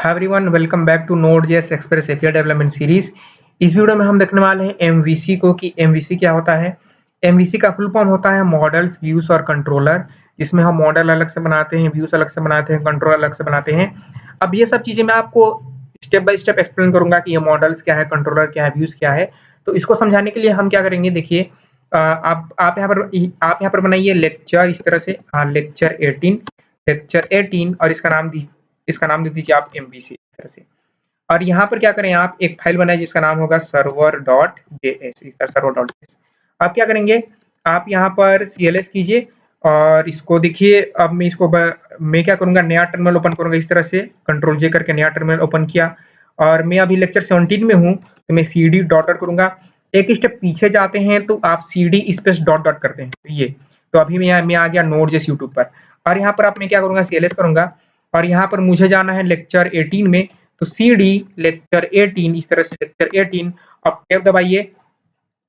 Hi everyone, welcome back to Node JS express API development series. इस video में हम देखने वाले हैं एमवीसी को कि एमवीसी क्या होता है। एमवीसी का फुल फॉर्म होता है मॉडल्स, व्यूज और कंट्रोलर, जिसमें हम मॉडल अलग से बनाते हैं, व्यूज अलग से बनाते हैं, कंट्रोलर अलग से बनाते हैं। अब ये सब चीजें मैं आपको स्टेप बाय स्टेप एक्सप्लेन करूंगा कि ये मॉडल्स क्या है, कंट्रोलर क्या है, व्यूज क्या है। तो इसको समझाने के लिए हम क्या करेंगे, देखिए आप यहाँ पर बनाइए लेक्चर इस तरह से, लेक्चर 18 और इसका नाम दे दीजिए आप एमवीसी इस तरह से। और यहाँ पर क्या करें, आप एक फाइल बनाए जिसका नाम होगा server.js, इस तरह server.js। आप क्या करेंगे, आप यहाँ पर cls कीजिए और इसको देखिए। अब मैं क्या करूंगा, नया टर्मिनल ओपन करूंगा इस तरह से, कंट्रोल जे करके नया टर्मिनल ओपन किया। और मैं अभी लेक्चर 17 में हूँ, तो मैं cd डॉट डॉट करूंगा। एक स्टेप पीछे जाते हैं तो आप cd स्पेस डॉट डॉट करते हैं, तो अभी मैं आ गया नोड.जेएस यूट्यूब पर। और यहाँ पर आप मैं क्या करूंगा, cls करूंगा और यहाँ पर मुझे जाना है लेक्चर 18 में, तो cd लेक्चर 18 इस तरह से, लेक्चर 18 अब टैब दबाइए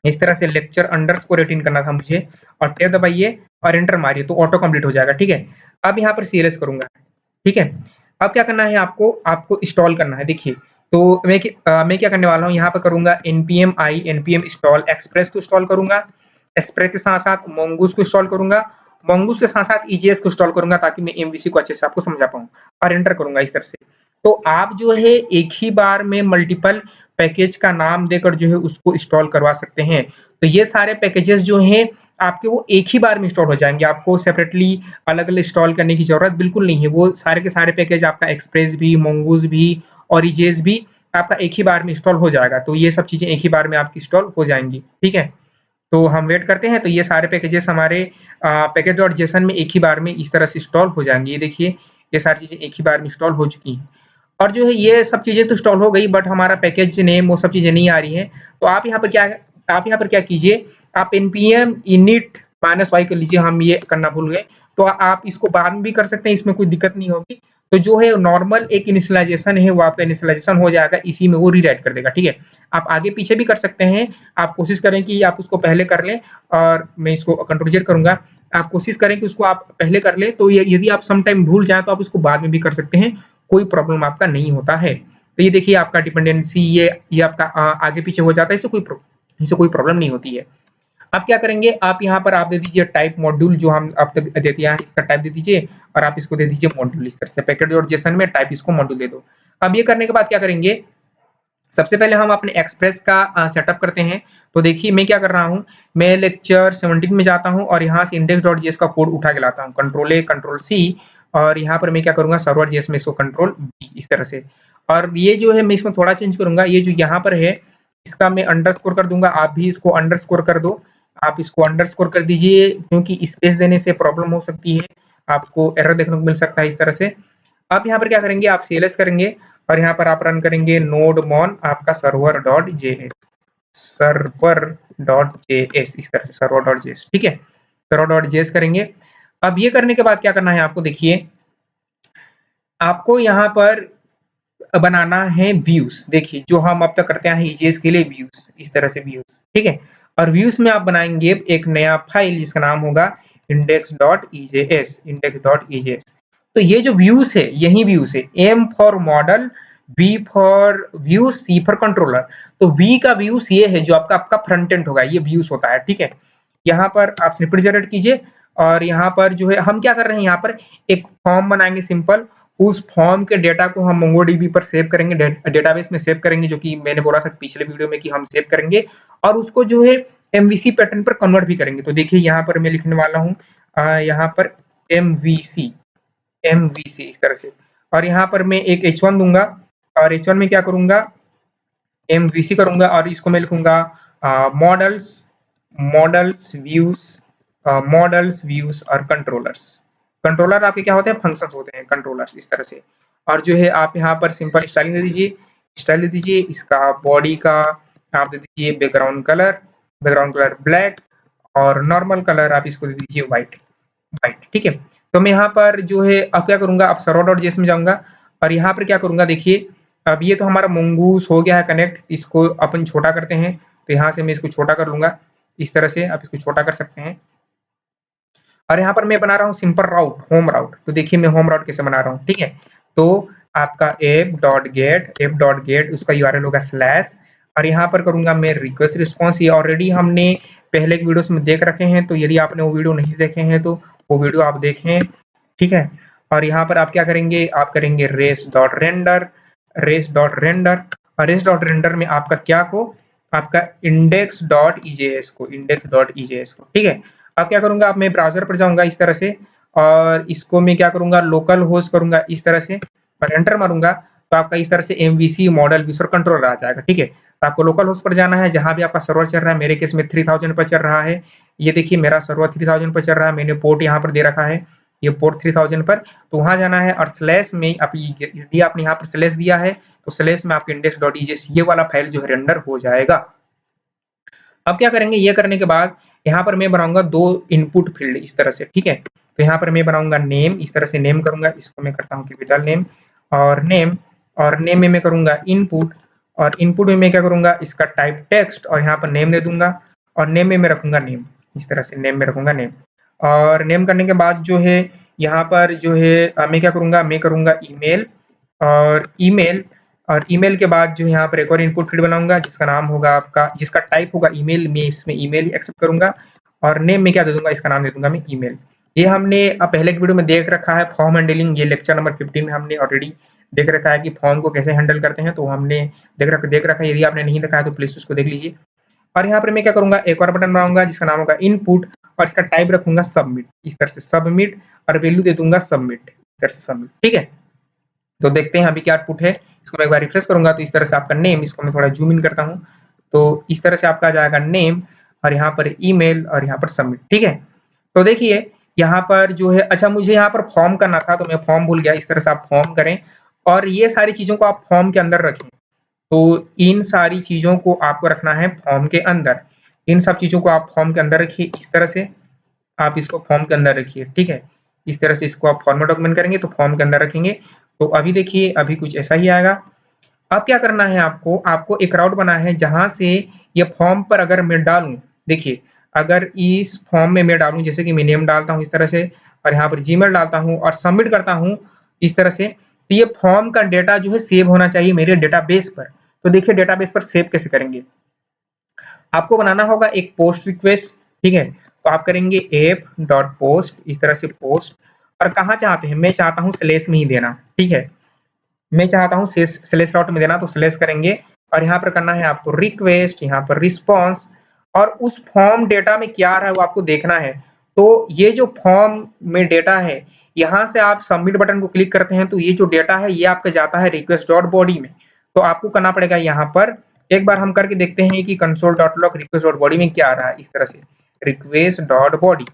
इस तरह से, लेक्चर अंडरस्कोर 18 करना था मुझे, और टैब दबाइए और एंटर मारिए तो ऑटो कंप्लीट हो जाएगा। ठीक है, अब यहाँ पर cls करूंगा। ठीक है, अब क्या करना है, आपको इंस्टॉल करना है। देखिए, तो मैं क्या करने वाला हूँ, यहाँ पर करूंगा npm इंस्टॉल एक्सप्रेस को इंस्टॉल करूंगा। एक्सप्रेस के साथ साथ मोंगूस को इंस्टॉल करूंगा। मोंगूस के साथ साथ ईजीएस को इंस्टॉल करूंगा ताकि मैं एमवीसी को अच्छे से आपको समझा पाऊँ, और एंटर करूंगा इस तरह से। तो आप जो है एक ही बार में मल्टीपल पैकेज का नाम देकर जो है उसको इंस्टॉल करवा सकते हैं। तो ये सारे पैकेजेस जो हैं आपके वो एक ही बार में इंस्टॉल हो जाएंगे, आपको सेपरेटली अलग-अलग इंस्टॉल करने की जरूरत बिल्कुल नहीं है। वो सारे के सारे पैकेज आपका एक्सप्रेस भी, मोंगूस भी और ईजीएस भी आपका एक ही बार में इंस्टॉल हो जाएगा। तो ये सब चीजें एक ही बार में आपकी इंस्टॉल हो जाएंगी। ठीक है, तो हम वेट करते हैं। तो ये सारे पैकेजेस हमारे पैकेज.जेसन में एक ही बार में इस तरह से इंस्टॉल हो जाएंगे। ये देखिए, ये सारी चीजें एक ही बार में इंस्टॉल हो चुकी हैं। और जो है ये सब चीजें तो इंस्टॉल हो गई, बट हमारा पैकेज नेम वो सब चीजें नहीं आ रही हैं। तो आप यहाँ पर क्या कीजिए, आप npm init -y कर लीजिए। हम ये करना भूल गए, तो आप इसको बाद में भी कर सकते हैं, इसमें कोई दिक्कत नहीं होगी। तो जो है नॉर्मल एक इनिशियलाइजेशन है वो आपका इनिशियलाइजेशन हो जाएगा, इसी में वो रीराइट कर देगा। ठीक है, आप आगे पीछे भी कर सकते हैं। आप कोशिश करें कि आप उसको पहले कर लें, और मैं इसको कंट्रोल जेड करूंगा। आप कोशिश करें कि उसको आप पहले कर लें, तो यदि आप सम टाइम भूल जाए तो आप उसको बाद में भी कर सकते हैं, कोई प्रॉब्लम आपका नहीं होता है। तो ये देखिए आपका डिपेंडेंसी ये आपका आगे पीछे हो जाता है, इससे कोई प्रॉब्लम नहीं होती है। आप क्या करेंगे, आप यहाँ पर आप दे दीजिए टाइप मॉड्यूल, जो हम अब तक देते हैं इसका टाइप दे दीजिए, और आप इसको दे दीजिए मॉड्यूल इस तरह से, पैकेज.जेसन में टाइप इसको मॉड्यूल दे दो। अब ये करने के बाद क्या करेंगे, सबसे पहले हम अपने एक्सप्रेस का सेटअप करते हैं। तो देखिए मैं क्या कर रहा हूँ, मैं लेक्चर 17 में जाता हूँ और यहाँ से index.js का कोड उठा के लाता हूँ, कंट्रोल ए कंट्रोल सी, और यहाँ पर मैं क्या करूंगा, server.js में इसको कंट्रोल बी इस तरह से। और ये जो है मैं इसमें थोड़ा चेंज करूंगा, ये जो यहाँ पर है इसका मैं अंडरस्कोर कर दूंगा, आप भी इसको अंडरस्कोर कर दो। आप इसको अंडरस्कोर कर दीजिए, क्योंकि स्पेस देने से प्रॉब्लम हो सकती है, आपको एरर देखने को मिल सकता है इस तरह से। आप यहाँ पर क्या करेंगे, आप cls करेंगे और यहाँ पर आप रन करेंगे nodemon आपका server.js इस तरह से, server.js। ठीक है, server.js करेंगे। अब ये करने के बाद क्या करना है आपको, देखिए आपको यहाँ पर बनाना है व्यूज। देखिए जो हम अब तक करते हैं ईजीएस के लिए व्यूज, इस तरह से व्यूज। ठीक है, और व्यूज में आप बनाएंगे एक नया फाइल जिसका नाम होगा index.ejs। तो ये जो व्यूज है यही व्यूज है, M for model, V for views, C for controller. तो वी का व्यूज ये है जो आपका फ्रंट एंड होगा, ये व्यूज होता है। ठीक है, यहाँ पर आप स्निपेट जनरेट कीजिए, और यहाँ पर जो है हम क्या कर रहे हैं, यहाँ पर एक फॉर्म बनाएंगे सिंपल। उस फॉर्म के डेटा को हम मोंगोडीबी पर सेव करेंगे, डेटाबेस में सेव करेंगे, जो कि मैंने बोला था पिछले वीडियो में कि हम सेव करेंगे, और उसको जो है एमवीसी पैटर्न पर कन्वर्ट भी करेंगे। तो देखिए यहाँ पर मैं लिखने वाला हूँ, यहाँ पर एमवीसी इस तरह से, और यहाँ पर मैं एक h1 दूंगा, और h1 में क्या करूंगा, एमवीसी करूंगा, और इसको मैं लिखूंगा मॉडल्स मॉडल्स व्यूज और कंट्रोलर्स। कंट्रोलर आपके क्या होते हैं, फंक्शंस होते हैं, कंट्रोलर्स इस तरह से। और जो है आप यहाँ पर सिंपल स्टाइलिंग दे दीजिए, स्टाइल दे दीजिए। इसका बॉडी का आप दे दीजिए बैकग्राउंड कलर ब्लैक, और नॉर्मल कलर आप इसको दे दीजिए व्हाइट। ठीक है, तो मैं यहाँ पर जो है अब क्या करूंगा, अब server.js में जाऊंगा, और यहाँ पर क्या करूंगा, देखिए अब ये तो हमारा mongoose हो गया है कनेक्ट, इसको अपन छोटा करते हैं। तो यहाँ से मैं इसको छोटा कर लूंगा इस तरह से, आप इसको छोटा कर सकते हैं। और यहाँ पर मैं बना रहा हूँ सिंपल राउट, होम राउट। तो देखिए मैं होम राउट कैसे बना रहा हूँ। ठीक है, तो आपका ऐप डॉट गेट उसका यूआरएल होगा स्लैश और यहाँ पर करूँगा मैं रिक्वेस्ट रिस्पॉन्स। ये ऑलरेडी हमने पहले की वीडियोस में देख रखे हैं, तो यदि आपने वो वीडियो नहीं देखे हैं तो वो वीडियो आप देखें, ठीक है। और यहाँ पर आप क्या करेंगे, आप करेंगे रेस डॉट रेंडर और रेस डॉट रेंडर में आपका क्या को, आपका index.ejs को, ठीक है। अब क्या करूँगा, अब मैं ब्राउज़र पर जाऊँगा इस तरह से और इसको मैं क्या करूँगा, लोकल होस्ट करूँगा इस तरह से और एंटर मारूँगा, तो आपका इस तरह से MVC मॉडल विसर कंट्रोलर आ जाएगा, ठीक है। तो आपको लोकल होस्ट पर जाना है जहाँ भी आपका सर्वर चल रहा है। मेरे केस में 3000 पर चल रहा है। ये देखिए मेरा सर्वर 3000 पर चल रहा है, मैंने पोर्ट यहाँ पर दे रखा है, ये पोर्ट 3000 पर, तो वहाँ जाना है और स्लैश में आप यदि आपने यहाँ पर स्लैश दिया है तो स्लैश में आपके index.ejs ये वाला फाइल जो है रेंडर हो जाएगा। अब क्या करेंगे, ये करने के बाद यहाँ पर मैं बनाऊंगा 2 इनपुट फील्ड इस तरह से, ठीक है। तो यहाँ पर मैं बनाऊंगा नेम, इस तरह से नेम करूंगा, इसको मैं करता हूँ कैपिटल नेम और नेम में मैं करूंगा इनपुट और इनपुट में मैं क्या करूंगा, इसका टाइप टेक्स्ट और यहाँ पर नेम दे दूंगा और नेम में मैं रखूंगा नेम, इस तरह से नेम में रखूंगा नेम। और नेम करने के बाद जो है यहाँ पर जो है मैं क्या करूंगा, मैं करूंगा ईमेल और ईमेल के बाद जो यहाँ पर एक और इनपुट फील्ड बनाऊंगा जिसका नाम होगा आपका, जिसका टाइप होगा ईमेल, में इसमें ईमेल ही एक्सेप्ट करूंगा और नेम में क्या दे दूंगा, इसका नाम दे दूंगा मैं ईमेल। ये हमने पहले की वीडियो में देख रखा है फॉर्म हैंडलिंग, ये लेक्चर नंबर 15 में हमने ऑलरेडी देख रखा है कि फॉर्म को कैसे हैंडल करते हैं, तो हमने देख रखा है। यदि आपने नहीं देखा है तो प्लीज उसको देख लीजिए। और यहाँ पर मैं क्या करूंगा, एक और बटन बनाऊंगा जिसका नाम होगा इनपुट और इसका टाइप रखूंगा सबमिट, इस तरह से सबमिट और वैल्यू दे दूंगा सबमिट, इस तरह से सबमिट, ठीक है। तो देखते हैं अभी क्या आउटपुट है। इसको मैं एक बार रिफ्रेश करूंगा तो इस तरह से आपका नेम, इसको मैं थोड़ा जूम इन करता हूं, तो इस तरह से आपका आ जाएगा नेम और यहाँ पर ईमेल और यहाँ पर सबमिट, ठीक है। तो देखिए यहाँ पर जो है, अच्छा मुझे यहाँ पर फॉर्म करना था तो मैं फॉर्म भूल गया, इस तरह से आप फॉर्म करें और ये सारी चीजों को आप फॉर्म के अंदर रखें। तो इन सारी चीजों को आपको रखना है फॉर्म के अंदर, इन सब चीजों को आप फॉर्म के अंदर रखिए, इस तरह से आप इसको फॉर्म के अंदर रखिए, ठीक है। इस तरह से इसको आप फॉर्मेट डॉक्यूमेंट करेंगे तो फॉर्म के अंदर रखेंगे। तो अभी देखिए अभी कुछ ऐसा ही आएगा। अब क्या करना है आपको, आपको एक राउट बना है जहां से ये फॉर्म पर अगर मैं डालूं, देखिए अगर इस फॉर्म में मैं डालूं, जैसे कि मैं नेम डालता हूं इस तरह से और यहाँ पर जीमेल डालता हूं और सबमिट करता हूं इस तरह से, तो ये फॉर्म का डेटा जो है सेव होना चाहिए मेरे डेटाबेस पर। तो देखिए डेटाबेस पर सेव कैसे करेंगे, आपको बनाना होगा एक पोस्ट रिक्वेस्ट, ठीक है। तो आप करेंगे app.post, इस तरह से पोस्ट और कहाँ चाहते हैं, मैं चाहता हूँ स्लैश में ही देना, ठीक है। मैं चाहता हूँ स्लैश डॉट में देना तो स्लैश करेंगे और यहाँ पर करना है आपको रिक्वेस्ट, यहाँ पर रिस्पॉन्स और उस फॉर्म डेटा में क्या आ रहा है वो आपको देखना है। तो ये जो फॉर्म में डेटा है, यहाँ से आप सबमिट बटन को क्लिक करते हैं तो ये जो डेटा है ये आपका जाता है रिक्वेस्ट डॉट बॉडी में। तो आपको करना पड़ेगा यहाँ पर, एक बार हम करके देखते हैं कि console dot log request dot body में क्या आ रहा है, इस तरह से रिक्वेस्ट डॉट बॉडी,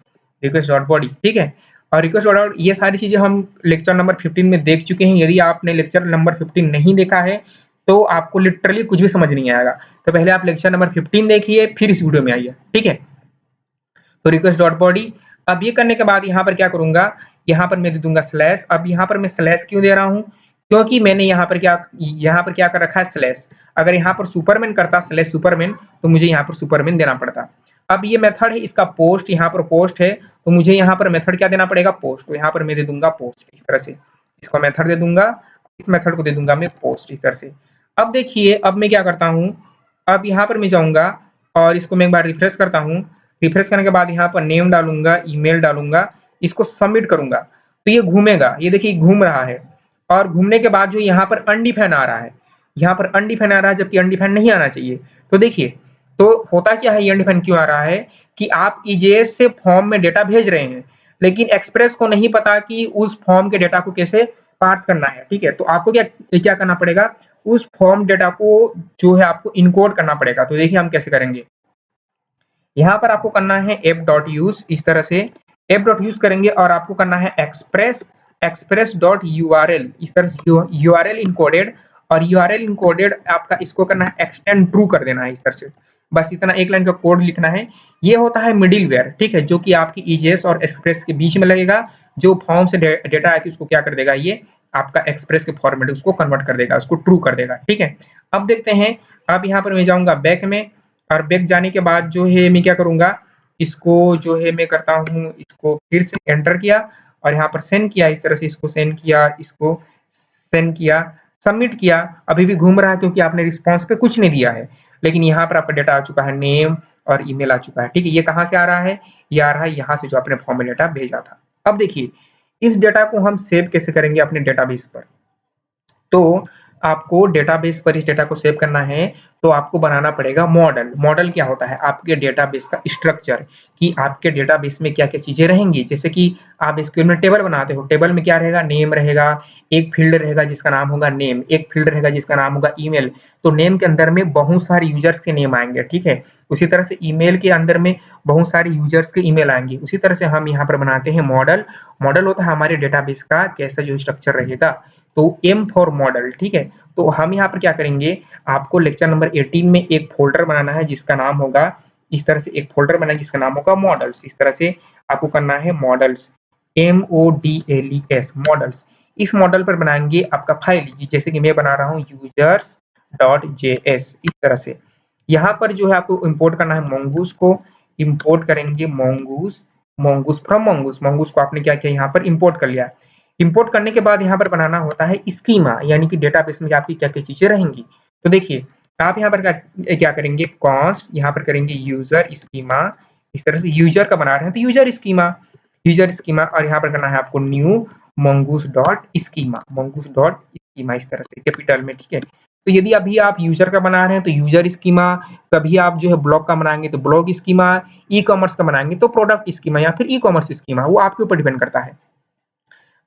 ठीक है। और रिक्वेस्ट डॉट, ये सारी चीजें हम लेक्चर नंबर 15 में देख चुके हैं। यदि आपने लेक्चर नंबर 15 नहीं देखा है तो आपको लिटरली कुछ भी समझ नहीं आएगा। तो पहले आप लेक्चर नंबर 15 देखिए फिर इस वीडियो में आइए, ठीक है। तो रिक्वेस्ट डॉट बॉडी, अब ये करने के बाद यहाँ पर क्या करूंगा, यहाँ पर मैं दे दूंगा स्लैश। अब यहाँ पर मैं स्लैश क्यों दे रहा हूँ, क्योंकि मैंने यहाँ पर क्या कर रखा है स्लैश। अगर यहाँ पर सुपरमैन करता स्लैश सुपरमैन तो मुझे यहाँ पर सुपरमैन देना पड़ता। अब ये मेथड है इसका पोस्ट, यहाँ पर पोस्ट है तो मुझे यहाँ पर मेथड क्या देना पड़ेगा, पोस्ट। तो यहाँ पर मैं दे दूंगा पोस्ट, इस तरह से इसको मेथड दे दूंगा, इस मेथड को दे दूंगा मैं पोस्ट, इस तरह से। अब देखिए अब मैं क्या करता हूँ, अब यहाँ पर मैं जाऊंगा और इसको मैं एक बार रिफ्रेश करता हूँ। रिफ्रेश करने के बाद यहाँ पर नेम डालूंगा, ईमेल डालूंगा, इसको सबमिट करूंगा तो ये घूमेगा, ये देखिए घूम रहा है। और घूमने के बाद जो यहाँ पर अनडिफाइन आ रहा है, यहाँ पर अनडिफाइन आ रहा है जबकि अनडिफाइन नहीं आना चाहिए। तो देखिए तो होता क्या है, ये अनडिफाइन क्यों आ रहा है कि आप ईजेएस से फॉर्म में डेटा भेज रहे हैं लेकिन एक्सप्रेस को नहीं पता कि उस फॉर्म के डेटा को कैसे पार्स करना है, ठीक है। तो आपको क्या करना पड़ेगा, उस फॉर्म डेटा को जो है आपको इनकोड करना पड़ेगा। तो देखिए हम कैसे करेंगे, यहाँ पर आपको करना है app.use, इस तरह से app.use करेंगे और आपको करना है express.url, इस तरह से URL इनकोडेड और URL इनकोडेड आपका इसको करना है एक्सटेंड ट्रू कर देना है, इस तरह से। बस इतना एक लाइन का कोड लिखना है। ये होता है मिडिलवेयर, ठीक है, जो कि आपकी ईजेएस और एक्सप्रेस के बीच में लगेगा। जो फॉर्म से डेटा है कि उसको क्या कर देगा, ये आपका एक्सप्रेस के फॉर्मेट उसको कन्वर्ट कर देगा, उसको ट्रू कर देगा, ठीक है। अब देखते हैं, अब यहाँ पर मैं जाऊंगा बैक में और बैक जाने के बाद जो है मैं क्या करूंगा, इसको जो है मैं करता हूँ, इसको फिर से एंटर किया और यहाँ पर सेंड किया, इस तरह से इसको सेंड किया, इसको सेंड किया, सबमिट किया, अभी भी घूम रहा है क्योंकि आपने रिस्पॉन्स पे कुछ नहीं दिया है। लेकिन यहाँ पर आपका डेटा आ चुका है, नेम और ईमेल आ चुका है, ठीक है? ये कहाँ से आ रहा है? ये आ रहा है यहाँ से जो आपने फॉर्म में डेटा भेजा था। अब देखिए, इस डेटा को हम सेव कैसे करेंगे अपने डेटाबेस पर? तो आपको डेटाबेस पर इस डेटा को सेव करना है, तो आपको बनाना पड़ेगा मॉडल। मॉडल क्या होता है? आपके डेटाबेस का स्ट्रक्चर, कि आपके डेटाबेस में क्या-क्या चीज़ें रहेंगी। जैसे कि आप एसक्यूएल में टेबल बनाते हो, टेबल में क्या रहेगा? नेम रहेगा, एक फ़ील्ड रहेगा जिसका नाम होगा नेम, एक फ़ील्ड रहेगा जिसका नाम होगा ईमेल। तो नेम के अंदर में बहुत सारे यूज़र्स के नेम आएँगे, ठीक है? उसी तरह से ईमेल के अंदर में बहुत सारे यूज़र्स के ईमेल आएँगे। उसी तरह से हम यहाँ पर बनाते हैं मॉडल। मॉडल होता है हमारे डेटाबेस का कैसा जो स्ट्रक्चर रहेगा। तो एम फॉर मॉडल, ठीक है? तो हम यहाँ पर क्या करेंगे, आपको लेक्चर नंबर 18 में एक फ़ोल्डर बनाना है जिसका नाम होगा, इस तरह से एक फ़ोल्डर बनाना है जिसका नाम होगा मॉडल्स। इस तरह से आपको करना है मॉडल्स, MODLES मॉडल्स। इस मॉडल पर बनाएँगे आपका फाइल, जैसे कि मैं बना रहा हूँ users.js, इस तरह से। यहाँ पर जो है आपको इम्पोर्ट करना है mongoose को, इम्पोर्ट करेंगे mongoose, mongoose from mongoose, mongoose को आपने क्या किया यहाँ पर इम्पोर्ट कर लिया। इम्पोर्ट करने के बाद यहाँ पर बनाना होता है स्कीमा, यानी कि डेटाबेस में आपकी क्या-क्या चीज़ें रहेंगी। तो देखिए, आप यहाँ पर क्या क्या करेंगे, कॉन्स्ट यहाँ पर करेंगे यूज़र स्कीमा, इस तरह से यूज़र का बना रहे हैं तो यूज़र स्कीमा और यहाँ पर करना है आपको न्यू mongoose डॉट स्कीमा इस तरह से कैपिटल में, ठीक है। तो यदि अभी आप यूज़र का बना रहे हैं तो यूज़र स्कीमा, कभी आप जो है ब्लॉग का बनाएँगे तो ब्लॉग स्कीमा, ई-कॉमर्स का बनाएँगे तो प्रोडक्ट स्कीमा या फिर ई-कॉमर्स स्कीमा, वो आपके ऊपर डिपेंड करता है।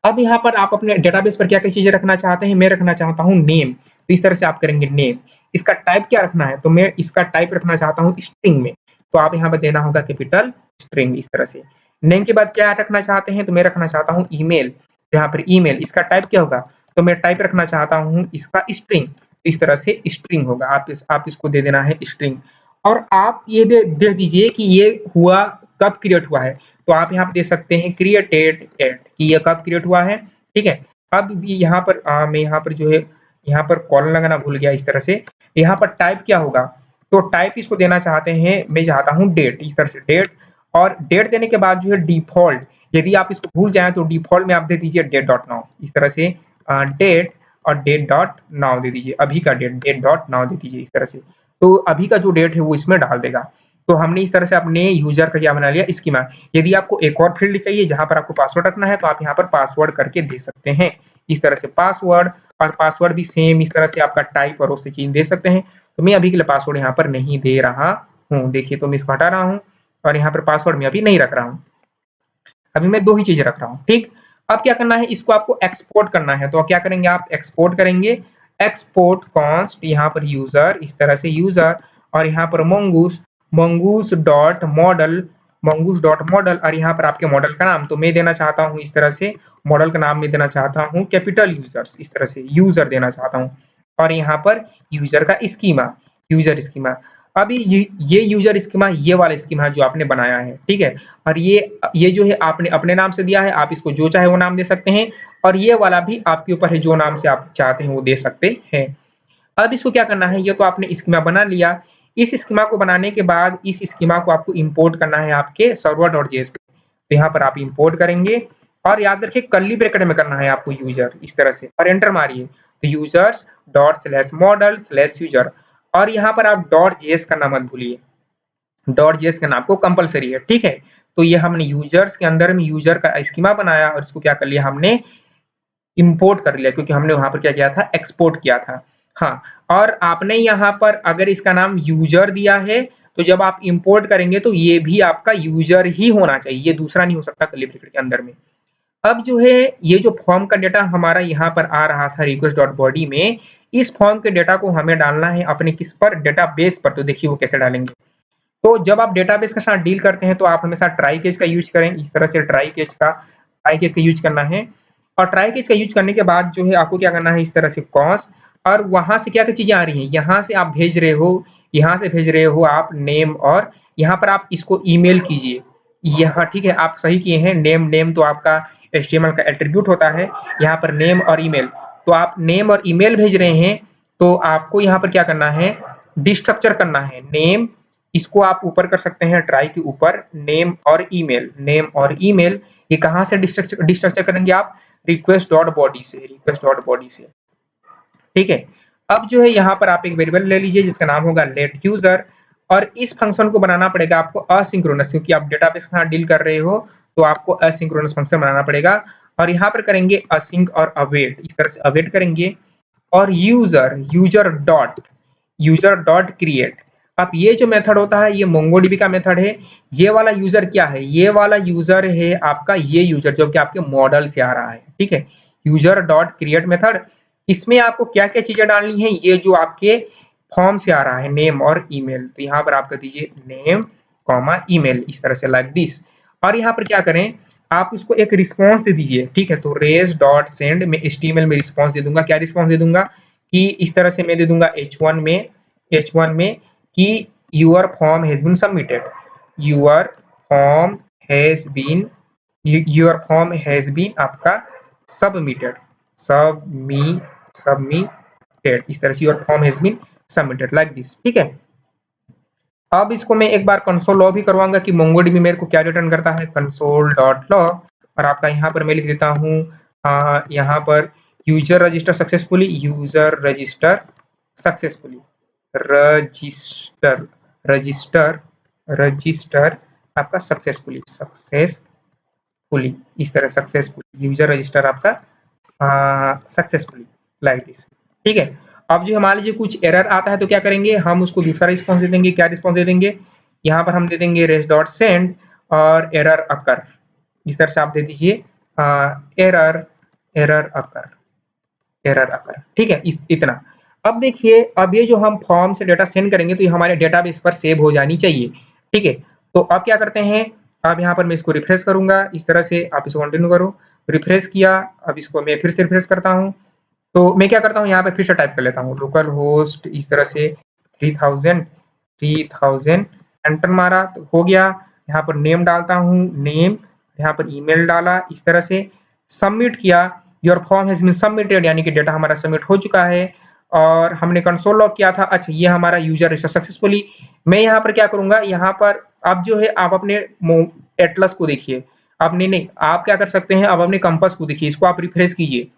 अब यहाँ पर आप अपने डेटाबेस पर क्या-क्या चीज़ें रखना चाहते हैं? मैं रखना चाहता हूँ नेम, तो इस तरह से आप करेंगे नेम। इसका टाइप क्या रखना है? तो मैं इसका टाइप रखना चाहता हूँ स्ट्रिंग में, तो आप यहाँ पर देना होगा कैपिटल स्ट्रिंग इस तरह से। नेम के बाद क्या रखना चाहते हैं? तो मैं रखना चाहता हूँ ईमेल, तो यहाँ पर ईमेल, इसका टाइप क्या होगा? तो मैं टाइप रखना चाहता हूँ इसका स्ट्रिंग, इस तरह से स्ट्रिंग होगा, आप इसको दे देना है स्ट्रिंग। और आप ये दे दीजिए कि ये हुआ कब क्रिएट हुआ है, तो आप यहाँ पे दे सकते हैं क्रिएटेड एट, कि ये कब क्रिएट हुआ है, ठीक है? अब भी यहाँ पर मैं यहाँ पर जो है यहाँ पर कॉलन लगाना भूल गया इस तरह से। यहाँ पर टाइप क्या होगा? तो टाइप इसको देना चाहते हैं, मैं चाहता हूँ डेट, इस तरह से डेट, और डेट देने के बाद जो है डिफ़ॉल्ट, यदि आप इसको भूल जाएँ तो डिफ़ॉल्ट में आप दे दीजिए डेट डॉट नाउ, इस तरह से डेट और डेट डॉट नाउ दे दीजिए, अभी का डेट डॉट नाउ दे दीजिए इस तरह से। तो अभी का जो डेट है वो इसमें डाल देगा। तो हमने इस तरह से अपने यूज़र का क्या बना लिया, स्कीमा। यदि आपको एक और फ़ील्ड चाहिए जहाँ पर आपको पासवर्ड रखना है, तो आप यहाँ पर पासवर्ड करके दे सकते हैं। इस तरह से पासवर्ड, और पासवर्ड भी सेम इस तरह से आपका टाइप और उससे चेंज दे सकते हैं। तो मैं अभी के लिए पासवर्ड यहाँ पर नहीं दे रहा हूँ। देखिए, तो मैं इसको हटा रहा हूँ और यहाँ पर पासवर्ड मैं अभी नहीं रख रहा हूँ। अभी मैं 2 ही चीज़ें रख रहा हूँ, ठीक? अब क्या करना है, इसको आपको एक्सपोर्ट करना है, तो क्या करेंगे आप, एक्सपोर्ट करेंगे, एक्सपोर्ट कॉन्स्ट यहाँ पर यूज़र, इस तरह से यूज़र, और यहाँ पर mongoose डॉट मॉडल और यहाँ पर आपके मॉडल का नाम, तो मैं देना चाहता हूँ इस तरह से, मॉडल का नाम मैं देना चाहता हूँ कैपिटल यूज़र्स, इस तरह से यूज़र देना चाहता हूँ, और यहाँ पर यूज़र का स्कीमा, यूज़र स्कीमा। अभी ये यूज़र स्कीमा, ये वाला स्कीमा जो आपने बनाया है, ठीक है? और ये जो है आपने अपने नाम से दिया है, आप इसको जो चाहे वो नाम दे सकते हैं, और ये वाला भी आपके ऊपर है, जो नाम से आप चाहते हैं वो दे सकते हैं। अब इसको क्या करना है, ये तो आपने स्कीमा बना लिया। इस स्कीमा को बनाने के बाद इस स्कीमा को आपको इम्पोर्ट करना है आपके server.js पे। तो यहाँ पर आप इम्पोर्ट करेंगे और याद रखिए कर्ली ब्रैकेट में करना है आपको यूज़र, इस तरह से, और एंटर मारिए। तो users dot slash model slash user, और यहाँ पर आप .js करना मत भूलिए। .js करना आपको कंपल्सरी है, ठीक है? तो ये हमने यूज़र्स के अंदर में यूज़र का स्कीमा बनाया और इसको क्या कर लिया हमने, इम्पोर्ट कर लिया, क्योंकि हमने वहाँ पर क्या किया था, एक्सपोर्ट किया था। हाँ, और आपने यहाँ पर अगर इसका नाम यूज़र दिया है, तो जब आप इम्पोर्ट करेंगे तो ये भी आपका यूज़र ही होना चाहिए, ये दूसरा नहीं हो सकता कर्ली ब्रैकेट के अंदर में। अब जो है ये जो फॉर्म का डेटा हमारा यहाँ पर आ रहा था रिक्वेस्ट डॉट बॉडी में, इस फॉर्म के डेटा को हमें डालना है अपने किस पर, डेटाबेस पर। तो देखिए वो कैसे डालेंगे। तो जब आप डेटाबेस के साथ डील करते हैं तो आप हमेशा ट्राई केस का यूज़ करें, इस तरह से ट्राई केस का यूज़ करना है। और ट्राई केस का यूज़ करने के बाद जो है आपको क्या करना है, इस तरह से कॉस, और वहाँ से क्या-क्या चीज़ें आ रही हैं, यहाँ से आप भेज रहे हो, यहाँ से भेज रहे हो आप नेम, और यहाँ पर आप इसको ईमेल कीजिए। यहाँ ठीक है, आप सही किए हैं, नेम तो आपका एचटीएमएल का एट्रिब्यूट होता है, यहाँ पर नेम और ईमेल। तो आप नेम और ईमेल भेज रहे हैं, तो आपको यहाँ पर क्या करना है, डिस्ट्रक्चर करना है। नेम, इसको आप ऊपर कर सकते हैं ट्राई के ऊपर, नेम और ईमेल, ये कहाँ से डिस्ट्रक्चर करेंगे आप, request.body से, ठीक है। अब जो है यहाँ पर आप एक वेरिएबल ले लीजिए जिसका नाम होगा लेट यूजर, और इस फंक्शन को बनाना पड़ेगा आपको असिंक्रोनस, क्योंकि आप डेटाबेस के साथ डील कर रहे हो तो आपको असिंक्रोनस फंक्शन बनाना पड़ेगा। और यहाँ पर करेंगे असिंक और अवेट, इस तरह से अवेट करेंगे, और यूजर डॉट क्रिएट। अब ये जो मेथड होता है ये मोंगोडीबी का मेथड है। ये वाला यूजर क्या है, ये वाला यूजर है आपका ये यूजर जो कि आपके मॉडल से आ रहा है, ठीक है। यूजर डॉट क्रिएट मेथड, इसमें आपको क्या क्या चीजें डालनी है, ये जो आपके फॉर्म से आ रहा है नेम और ईमेल, तो यहाँ पर आप कर दीजिए नेम कॉमा ईमेल, इस तरह से लाइक दिस। और यहाँ पर क्या करें, आप इसको एक रिस्पॉन्स दे दीजिए, ठीक है। तो रेज डॉट सेंड में HTML में रिस्पॉन्स दे दूंगा। क्या रिस्पॉन्स दे दूंगा कि इस तरह से मैं दे दूंगा H1 में कि your form has been submitted, your form has been your form has been आपका सबमिटेड, सबमिटेड, इस तरह से your form has been submitted like this, ठीक है। अब इसको मैं एक बार कंसोल लॉग भी करवाऊंगा कि मोंगोडीबी मेरे को क्या रिटर्न करता है, कंसोल डॉट लॉग। और आपका यहाँ पर मैं लिख देता हूँ यहाँ पर user register successfully, user register successfully, register register register आपका सक्सेसफुली, इस तरह सक्सेसफुली यूजर रजिस्टर आपका सक्सेसफुली लाइक दिस, ठीक है। अब जो मान लीजिए कुछ एरर आता है तो क्या करेंगे, हम उसको दूसरा रिस्पॉन्स दे देंगे। क्या रिस्पॉन्स दे देंगे, यहाँ पर हम दे देंगे रेस डॉट सेंड और एरर अकर, इस तरह से आप दे दीजिए एरर अकर, ठीक है। इतना। अब देखिए, अब ये जो हम फॉर्म से डेटा सेंड करेंगे तो ये हमारे डेटाबेस पर सेव हो जानी चाहिए, ठीक है। तो अब क्या करते हैं, अब यहाँ पर मैं इसको रिफ्रेश करूंगा, इस तरह से आप इसको कंटिन्यू करो। रिफ्रेश किया, अब इसको मैं फिर से रिफ्रेश करता हूँ। तो मैं क्या करता हूँ, यहाँ पे फिर से टाइप कर लेता हूँ लोकल होस्ट, इस तरह से 3000 एंटर मारा तो हो गया। यहाँ पर नेम डालता हूँ, नेम, यहाँ पर ईमेल डाला, इस तरह से सबमिट किया। Your form has been submitted, यानी कि डेटा हमारा सबमिट हो चुका है। और हमने कंसोल लॉग किया था, अच्छा ये हमारा यूजर रजिस्टर सक्सेसफुली। मैं यहाँ पर क्या करूंगा, यहाँ पर अब जो है आप अपने एटलस को देखिए, आपने नहीं, आप क्या कर सकते हैं, अब अपने कंपास को देखिए, इसको आप रिफ्रेश कीजिए।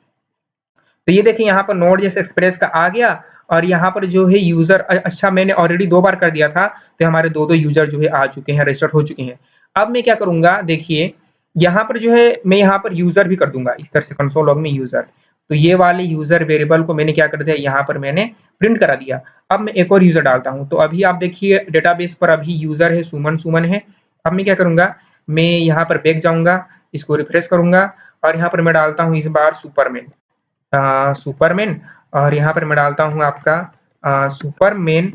तो ये देखिए यहाँ पर नोड जैसे एक्सप्रेस का आ गया, और यहाँ पर जो है यूजर, अच्छा मैंने ऑलरेडी 2 बार कर दिया था तो हमारे 2-2 यूजर जो है आ चुके हैं, रजिस्टर हो चुके हैं। अब मैं क्या करूंगा, देखिए यहाँ पर जो है मैं यहाँ पर यूजर भी कर दूंगा, इस तरह से कंसोल लॉग में यूजर। तो ये वाले यूजर वेरिएबल को मैंने क्या कर दिया, यहाँ पर मैंने प्रिंट करा दिया। अब मैं एक और यूजर डालता हूँ, तो अभी आप देखिए डेटाबेस पर अभी यूजर है सुमन है। अब मैं क्या करूंगा, मैं यहाँ पर बैक जाऊंगा, इसको रिफ्रेश करूंगा, और यहाँ पर मैं डालता हूँ इस बार सुपरमैन, और यहाँ पर मैं डालता हूँ आपका सुपरमैन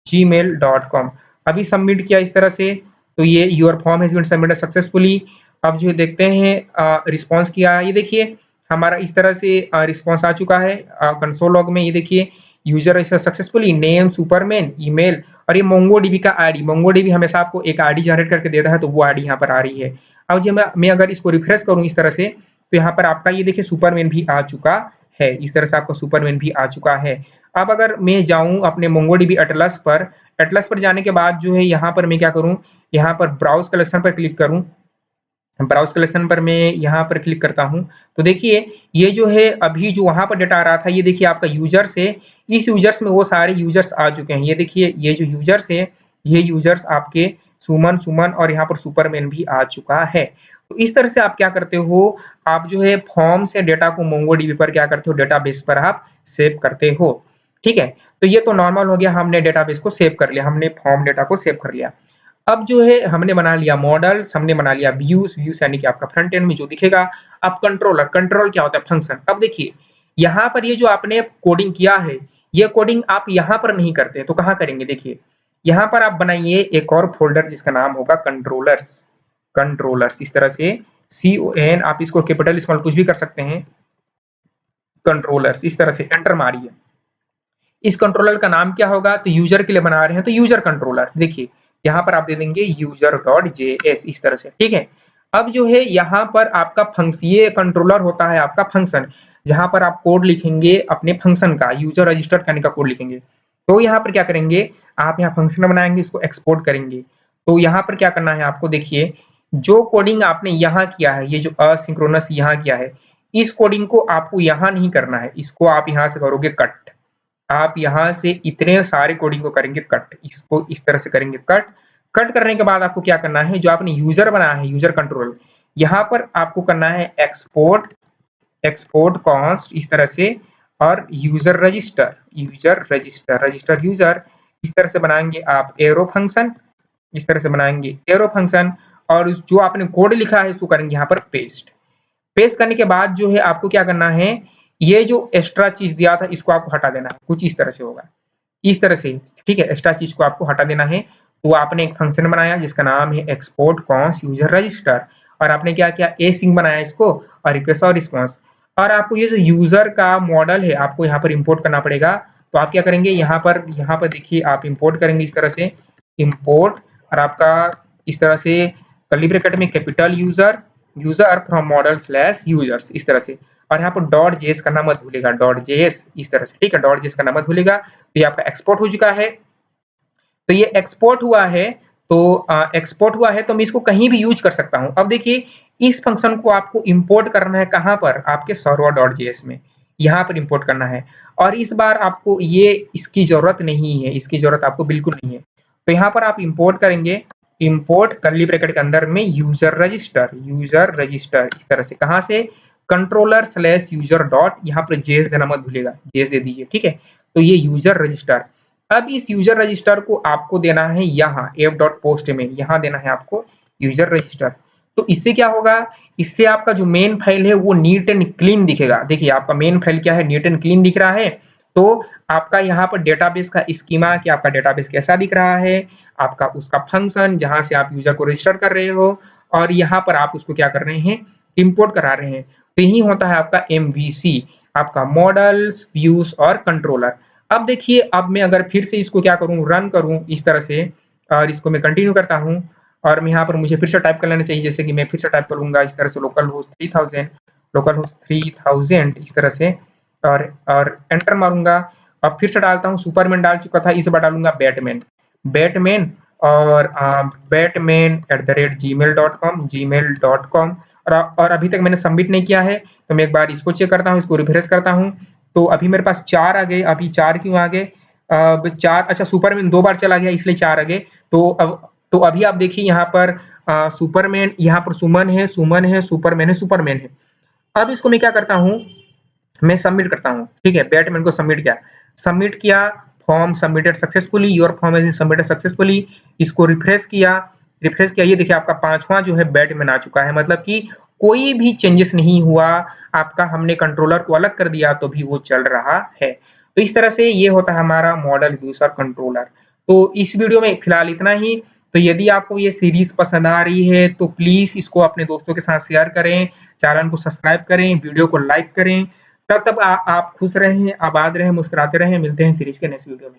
@gmail.com। अभी सबमिट किया इस तरह से, तो ये your form has been submitted successfully. अब जो देखते हैं रिस्पॉन्स किया, ये देखिए हमारा इस तरह से रिस्पॉन्स आ चुका है कंसोल लॉग में। ये देखिए user register successfully, name Superman, email, और ये मोंगोडीबी का आईडी। मोंगोडीबी हमेशा आपको एक आईडी जनरेट करके देता है, तो वो आईडी यहाँ पर आ रही है। अब जब मैं अगर इसको रिफ्रेश करूँ इस तरह से, तो यहाँ पर आपका ये देखिए सुपरमैन भी आ चुका है, इस तरह से आपका सुपरमैन भी आ चुका है। अब अगर मैं जाऊँ अपने मोंगोडीबी एटलस पर जाने के बाद जो है यहाँ पर मैं क्या करूँ, यहाँ पर ब्राउज कलेक्शन पर क्लिक करूँ। ब्राउज कलेक्शन पर मैं यहाँ पर क्लिक करता हूँ, तो देखिए ये जो है अभी जो वहाँ पर डेटा आ रहा था, ये देखिए आपका यूजर्स है। इस यूजर्स में वो सारे यूजर्स आ चुके हैं। ये देखिए ये जो यूजर्स है, ये यूजर्स आपके सुमन और यहाँ पर सुपरमैन भी आ चुका है। तो इस तरह से आप क्या करते हो, आप जो है फॉर्म से डेटा को मोंगोडीबी पर क्या करते हो, डेटाबेस पर आप सेव करते हो, ठीक है। तो ये तो नॉर्मल हो गया, हमने डेटाबेस को सेव कर लिया, हमने फॉर्म डेटा को सेव कर लिया। अब जो है हमने बना लिया मॉडल्स, हमने बना लिया व्यूज यानी कि आपका फ्रंट एंड में जो दिखेगा। अब कंट्रोल क्या होता है, फंक्शन। अब देखिए यहाँ पर ये जो आपने कोडिंग किया है, ये कोडिंग आप यहाँ पर नहीं करते तो कहाँ करेंगे, देखिए यहाँ पर आप बनाइए एक और फोल्डर जिसका नाम होगा कंट्रोलर्स, इस तरह से CON, आप इसको कैपिटल स्मॉल कुछ भी कर सकते हैं, कंट्रोलर्स, इस तरह से एंटर मारिए। इस कंट्रोलर का नाम क्या होगा, तो यूजर के लिए बना रहे हैं तो यूजर कंट्रोलर। देखिए यहाँ पर आप दे देंगे user.js, इस तरह से, ठीक है। अब जो है यहाँ पर आपका फंक्शन, ये कंट्रोलर होता है आपका फंक्शन, जहां पर आप कोड लिखेंगे अपने फंक्शन का, यूजर रजिस्टर करने का कोड लिखेंगे। तो यहाँ पर क्या करेंगे, आप यहाँ फंक्शन बनाएंगे, इसको एक्सपोर्ट करेंगे। तो यहाँ पर क्या करना है आपको, देखिए जो कोडिंग आपने यहाँ किया है, ये जो असिंक्रोनस यहाँ किया है, इस कोडिंग को आपको यहाँ नहीं करना है, इसको आप यहाँ से करोगे कट। आप यहाँ से इतने सारे कोडिंग को करेंगे कट, इसको इस तरह से करेंगे कट। कट करने के बाद आपको क्या करना है, जो आपने यूजर बनाया है, यूजर कंट्रोल, यहाँ पर आपको करना है एक्सपोर्ट, एक्सपोर्ट कॉन्स्ट इस तरह से, और user register, user register, register user, इस तरह से बनाएंगे आप एरो फंक्शन, इस तरह से बनाएंगे एरो फंक्शन, और जो आपने कोड लिखा है उसको करेंगे यहाँ पर पेस्ट। पेस्ट करने के बाद जो है आपको क्या करना है, ये जो एक्स्ट्रा चीज दिया था इसको आपको हटा देना है, कुछ इस तरह से होगा, इस तरह से, ठीक है, एक्स्ट्रा चीज को आपको हटा देना है। तो आपने एक फंक्शन बनाया जिसका नाम है एक्सपोर्ट कॉन्स यूजर रजिस्टर, और आपने क्या किया, एसिंक बनाया इसको, और रिक्वेस्ट और रिस्पॉन्स, और आपको ये जो यूजर का मॉडल है आपको यहाँ पर इंपोर्ट करना पड़ेगा। तो आप क्या करेंगे, यहाँ पर देखिए आप इंपोर्ट करेंगे इस तरह से, इंपोर्ट, और आपका इस तरह से कर्ली ब्रैकेट में capital user, user from model slash users, इस तरह से, और यहाँ पर डॉट जेएस करना मत भूलेगा, डॉट जेएस इस तरह से, ठीक है, डॉट जेएस करना मत भूलेगा। तो ये आपका एक्सपोर्ट हो चुका है। तो ये एक्सपोर्ट हुआ है, तो एक्सपोर्ट हुआ है तो मैं इसको कहीं भी यूज कर सकता हूँ। अब देखिए इस फंक्शन को आपको इंपोर्ट करना है कहाँ पर, आपके सर्वर डॉट जेएस में, यहाँ पर इंपोर्ट करना है, और इस बार आपको ये इसकी जरूरत नहीं है, इसकी जरूरत आपको बिल्कुल नहीं है। तो यहाँ पर आप इंपोर्ट करेंगे, इंपोर्ट कर्ली ब्रैकेट के अंदर में यूजर रजिस्टर, यूजर रजिस्टर इस तरह से, कहाँ से, कंट्रोलर स्लैश यूजर डॉट, यहाँ पर जेएस देना मत भूलेगा, जेएस दे दीजिए, ठीक है। तो ये यूजर रजिस्टर, अब इस यूजर रजिस्टर को आपको देना है यहाँ f.postman, यहाँ देना है आपको यूजर रजिस्टर। तो इससे क्या होगा, इससे आपका जो मेन फाइल है वो नीट एंड क्लीन दिखेगा। देखिए आपका मेन फाइल क्या है, नीट एंड क्लीन दिख रहा है। तो आपका यहाँ पर डेटाबेस का स्कीमा, कि आपका डेटाबेस कैसा दिख रहा है, आपका उसका फंक्शन जहां से आप यूजर को रजिस्टर कर रहे हो, और यहाँ पर आप उसको क्या कर रहे हैं, इंपोर्ट करा रहे हैं। तो यही होता है आपका एमवीसी, आपका मॉडल्स, व्यूज और कंट्रोलर। अब देखिए, अब मैं अगर फिर से इसको क्या करूं, रन करूं इस तरह से, और इसको मैं कंटिन्यू करता हूं, और मैं यहाँ पर मुझे फिर से टाइप कर लेना चाहिए, जैसे कि मैं फिर से टाइप करूंगा इस तरह से, लोकल होस्ट 3000, लोकल होस्ट 3000 इस तरह से, और एंटर मारूंगा, और फिर से डालता हूँ, सुपरमैन डाल चुका था, इस बार डालूंगा बैटमैन, बैटमैन, और batman@gmail.com, gmail.com, और अभी तक मैंने सबमिट नहीं किया है, तो मैं एक बार इसको चेक करता हूँ, इसको रिफ्रेश करता हूँ। तो अभी मेरे पास 4 आ गए, अभी 4 क्यों आ गए, अब 4, अच्छा सुपरमैन 2 बार चला गया इसलिए 4 आ गए। तो अभी आप देखिए यहाँ पर सुपरमैन, यहाँ पर सुमन है, सुमन है, सुपरमैन है, सुपरमैन है। अब इसको मैं क्या करता हूँ, मैं सबमिट करता हूँ, ठीक है, बैटमैन को सबमिट किया, form submitted successfully, your form is submitted successfully, इसको रिफ्रेश किया, ये देखिए आपका 5वां जो है बैटमैन आ चुका है, मतलब कि कोई भी चेंजेस नहीं हुआ, आपका हमने कंट्रोलर को अलग कर दिया तो भी वो चल रहा है। तो इस तरह से ये होता है हमारा मॉडल व्यूज और कंट्रोलर। तो इस वीडियो में फिलहाल इतना ही। तो यदि आपको ये सीरीज पसंद आ रही है तो प्लीज इसको अपने दोस्तों के साथ शेयर करें, चैनल को सब्सक्राइब करें, वीडियो को लाइक करें। तब तक आप खुश रहें, आबाद रहें, मुस्कुराते रहें। मिलते हैं सीरीज के नेक्स्ट वीडियो में।